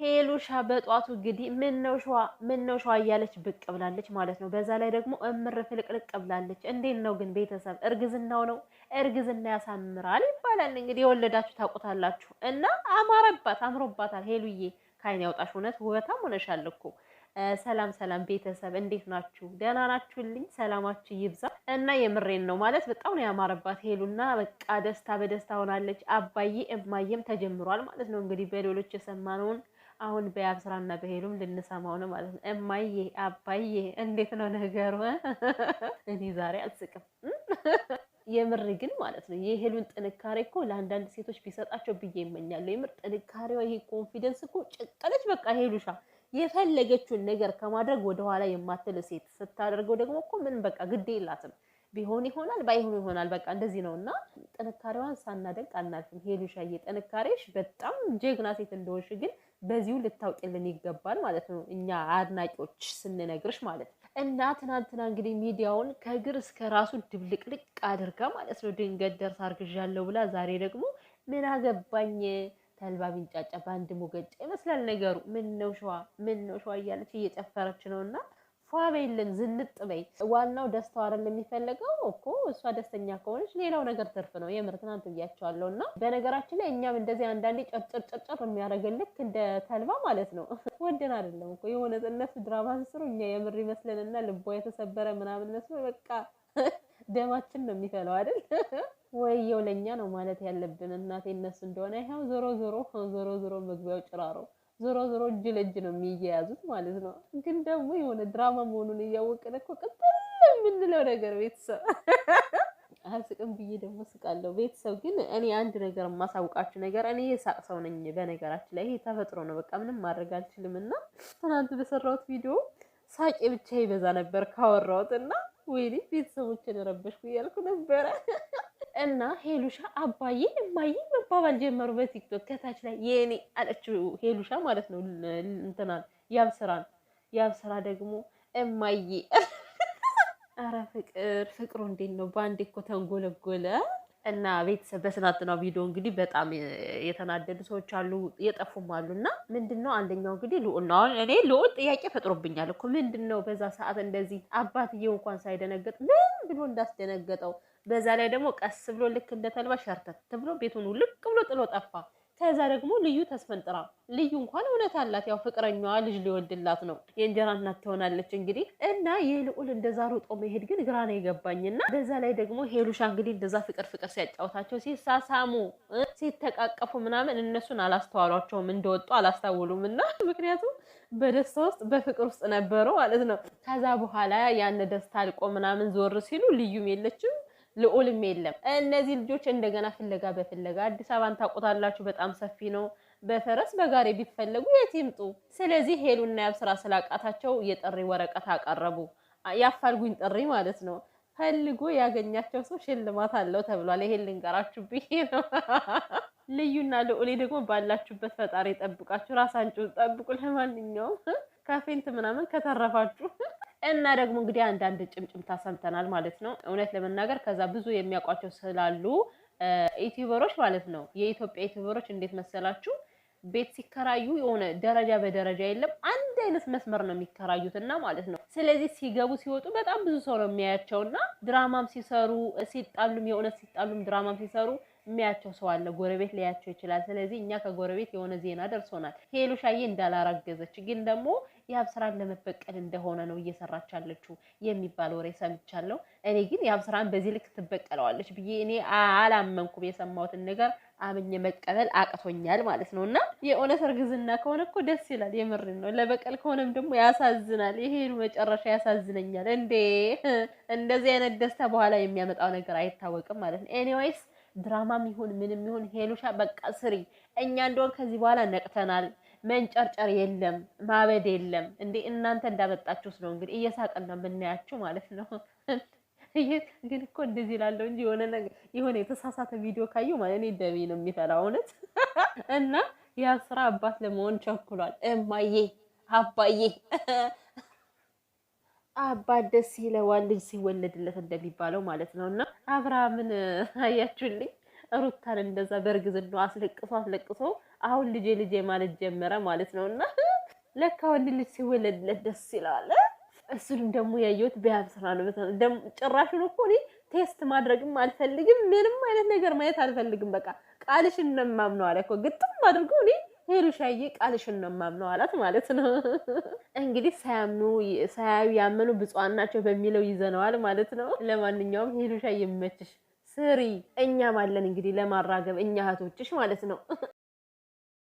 ሄሉሻ በጧቱ እንግዲህ ምን ነው ሸዋ እያለች ብቅ ብላለች ማለት ነው። በዛ ላይ ደግሞ እምር ፍልቅልቅ ብላለች። እንዴት ነው ግን ቤተሰብ እርግዝናው ነው? እርግዝና ያሳምራል ይባላል እንግዲህ የወለዳችሁ ታውቁታላችሁ። እና አምሮባታል ሄሉዬ፣ ካይን ያውጣሽ። እውነት ውበታም ሆነሻል እኮ። ሰላም ሰላም ቤተሰብ እንዴት ናችሁ? ደህና ናችሁልኝ? ሰላማችሁ ይብዛ። እና የምሬን ነው ማለት በጣም ነው ያማረባት ሄሉና በቃ ደስታ በደስታ ሆናለች። አባዬ እማዬም ተጀምሯል ማለት ነው እንግዲህ በሌሎች የሰማነውን አሁን በያብስራና በሄሉም ልንሰማው ነው ማለት ነው። እማዬ አባዬ እንዴት ነው ነገሩ? እኔ ዛሬ አልስቅም የምር ግን ማለት ነው። የሄሉን ጥንካሬ እኮ ለአንዳንድ ሴቶች ቢሰጣቸው ብዬ ይመኛለሁ። የምር ጥንካሬዋ፣ ይሄ ኮንፊደንስ እኮ ጨቀለች። በቃ ሄሉሻ የፈለገችውን ነገር ከማድረግ ወደኋላ የማትል ሴት፣ ስታደርገው ደግሞ እኮ ምን በቃ ግድ የላትም። ቢሆን ይሆናል ባይሆን ይሆናል በቃ እንደዚህ ነው። እና ጥንካሬዋን ሳናደንቅ አናልፍም። ሄሉሻዬ ጥንካሬሽ በጣም ጀግና ሴት እንደሆንሽ ግን በዚሁ ልታውቂልን ይገባል ማለት ነው፣ እኛ አድናቂዎች ስንነግርሽ ማለት ነው። እና ትናንትና እንግዲህ ሚዲያውን ከእግር እስከ ራሱ ድብልቅልቅ አድርጋ ማለት ነው ድንገት ደርሳ አርግዣለሁ ብላ፣ ዛሬ ደግሞ ምን አገባኝ ተልባ ቢንጫጫ በአንድ ሙገጫ ይመስላል ነገሩ። ምን ነው ሸዋ እያለች እየጨፈረች ነው። እና ፏ በይልን ዝንጥ በይ። ዋናው ደስታው አይደል የሚፈለገው እኮ። እሷ ደስተኛ ከሆነች ሌላው ነገር ትርፍ ነው። የምር ትናንት ብያቸዋለሁ። እና በነገራችን ላይ እኛም እንደዚህ አንዳንዴ ጨርጨር የሚያደርገን ልክ እንደ ተልባ ማለት ነው። ወደን አይደለም እኮ የሆነ እነሱ ድራማ ሲሰሩ እኛ የምር ይመስለንና ልቧ የተሰበረ ምናምን መስሎ በቃ ደማችን ነው የሚፈለው አይደል? ወየው ለኛ ነው ማለት ያለብን እናቴ። እነሱ እንደሆነ ይኸው ዞሮ መግቢያው ጭራሮ ዞሮ እጅ ለእጅ ነው የሚያያዙት ማለት ነው። ግን ደግሞ የሆነ ድራማ መሆኑን እያወቅን እኮ ቅጥል የምንለው ነገር ቤተሰብ አልስቅም ብዬ ደግሞ ስቃለሁ። ቤተሰብ ግን እኔ አንድ ነገር የማሳውቃችሁ ነገር፣ እኔ የሳቅ ሰው ነኝ በነገራችን ላይ። ይሄ ተፈጥሮ ነው በቃ ምንም ማድረግ አልችልም። እና ትናንት በሰራሁት ቪዲዮ ሳቄ ብቻ ይበዛ ነበር ካወራሁት። እና ወይኔ ቤተሰቦችን ረበሽኩ እያልኩ ነበረ። እና ሄሉሻ አባዬ እማዬ መባባል ጀመሩ በቲክቶክ ከታች ላይ የኔ አለችው ሄሉሻ ማለት ነው። እንትናን ያብስራ ደግሞ እማዬ። አረ ፍቅሩ እንዴት ነው? በአንዴ እኮ ተንጎለጎለ። እና ቤተሰብ በትናንትናው ቪዲዮ እንግዲህ በጣም የተናደዱ ሰዎች አሉ፣ የጠፉም አሉ። እና ምንድነው አንደኛው እንግዲህ ልዑል ነው። እኔ ልዑል ጥያቄ ፈጥሮብኛል እኮ ምንድነው በዛ ሰዓት እንደዚህ አባትየው እንኳን ሳይደነገጥ ምን ብሎ እንዳስደነገጠው። በዛ ላይ ደግሞ ቀስ ብሎ ልክ እንደ ተልባ ሸርተት ብሎ ቤቱን ልቅ ብሎ ጥሎ ጠፋ። ከዛ ደግሞ ልዩ ተስፈንጥራ፣ ልዩ እንኳን እውነት አላት፣ ያው ፍቅረኛዋ ልጅ ሊወልድላት ነው፣ የእንጀራ እናት ትሆናለች እንግዲህ። እና የልዑል እንደዛ ሩጦ መሄድ ግን ግራ ነው የገባኝና በዛ ላይ ደግሞ ሄሉሻ እንግዲህ እንደዛ ፍቅር ሲያጫውታቸው ሲሳሳሙ ሲተቃቀፉ ምናምን እነሱን አላስተዋሏቸውም፣ እንደወጡ አላስታውሉም። እና ምክንያቱም በደስታ ውስጥ በፍቅር ውስጥ ነበሩ ማለት ነው። ከዛ በኋላ ያን ደስታ አልቆ ምናምን ዞር ሲሉ ልዩም የለችም ልዑልም የለም። እነዚህ ልጆች እንደገና ፍለጋ በፍለጋ አዲስ አበባን ታውቁታላችሁ፣ በጣም ሰፊ ነው። በፈረስ በጋሪ ቢፈለጉ የት ይምጡ? ስለዚህ ሄሉና ያብስራ ስላቃታቸው የጥሪ ወረቀት አቀረቡ። ያፋልጉኝ ጥሪ ማለት ነው። ፈልጎ ያገኛቸው ሰው ሽልማት አለው ተብሏል። ይሄን ልንገራችሁ ብዬ ነው። ልዩና ልዑሌ ደግሞ ባላችሁበት ፈጣሪ ጠብቃችሁ፣ ራሳችሁን ጠብቁ። ለማንኛውም ከፌንት ምናምን ከተረፋችሁ እና ደግሞ እንግዲህ አንዳንድ ጭምጭምታ ሰምተናል ማለት ነው። እውነት ለመናገር ከዛ ብዙ የሚያውቋቸው ስላሉ ዩቲዩበሮች ማለት ነው። የኢትዮጵያ ዩቲዩበሮች እንዴት መሰላችሁ? ቤት ሲከራዩ የሆነ ደረጃ በደረጃ የለም፣ አንድ አይነት መስመር ነው የሚከራዩትና ማለት ነው። ስለዚህ ሲገቡ ሲወጡ በጣም ብዙ ሰው ነው የሚያያቸውና ድራማም ሲሰሩ ሲጣሉም፣ የእውነት ሲጣሉም ድራማም ሲሰሩ የሚያቸው ሰው አለ። ጎረቤት ሊያቸው ይችላል። ስለዚህ እኛ ከጎረቤት የሆነ ዜና ደርሶናል። ሄሉሻዬ እንዳላረገዘች ግን ደግሞ ያብስራን ለመበቀል እንደሆነ ነው እየሰራች ያለችው የሚባል ወሬ ሰምቻለሁ። እኔ ግን ያብስራን በዚህ ልክ ትበቀለዋለች ብዬ እኔ አላመንኩም። የሰማሁትን ነገር አምኜ መቀበል አቅቶኛል ማለት ነው። እና የእውነት እርግዝና ከሆነ እኮ ደስ ይላል፣ የምርን ነው። ለበቀል ከሆነም ደግሞ ያሳዝናል። የሄሉ መጨረሻ ያሳዝነኛል። እንደዚህ አይነት ደስታ በኋላ የሚያመጣው ነገር አይታወቅም ማለት ነው። ኤኒዌይስ ድራማም ይሁን ምንም ይሁን ሄሉሻ በቃ ስሪ። እኛ እንደሆን ከዚህ በኋላ ነቅተናል። መንጨርጨር የለም፣ ማበድ የለም። እንዴ እናንተ እንዳመጣችሁት ነው እንግዲህ እየሳቅን ነው የምናያችሁ ማለት ነው። ግን እኮ እንደዚህ ላለው እንጂ የሆነ የተሳሳተ ቪዲዮ ካየሁ ማለት እኔ ደሜ ነው የሚፈላው እውነት። እና ያብስራ አባት ለመሆን ቸኩሏል። እማዬ አባዬ አባት ደስ ይለዋል ልጅ ሲወለድለት እንደሚባለው ማለት ነው። እና አብርሃምን አያችሁልኝ? ሩታን እንደዛ በእርግዝናው አስለቅሶ አሁን ልጄ ማለት ጀመረ ማለት ነውና ለካ ወንድ ልጅ ሲወለድለት ደስ ይላል። እሱንም ደግሞ ያየሁት በያብስራ ነው። ደግሞ ጭራሹን እኮ እኔ ቴስት ማድረግም አልፈልግም፣ ምንም አይነት ነገር ማየት አልፈልግም። በቃ ቃልሽን ነው የማምነው አለ እኮ ግጥም አድርጎ። እኔ ሄሉሻዬ ቃልሽን ነው የማምነው አላት ማለት ነው። እንግዲህ ሳያዩ ያመኑ ብፁዓን ናቸው በሚለው ይዘነዋል ማለት ነው። ለማንኛውም ሄሉሻዬ ይመችሽ፣ ስሪ። እኛም አለን እንግዲህ ለማራገብ እኛ እህቶችሽ ማለት ነው።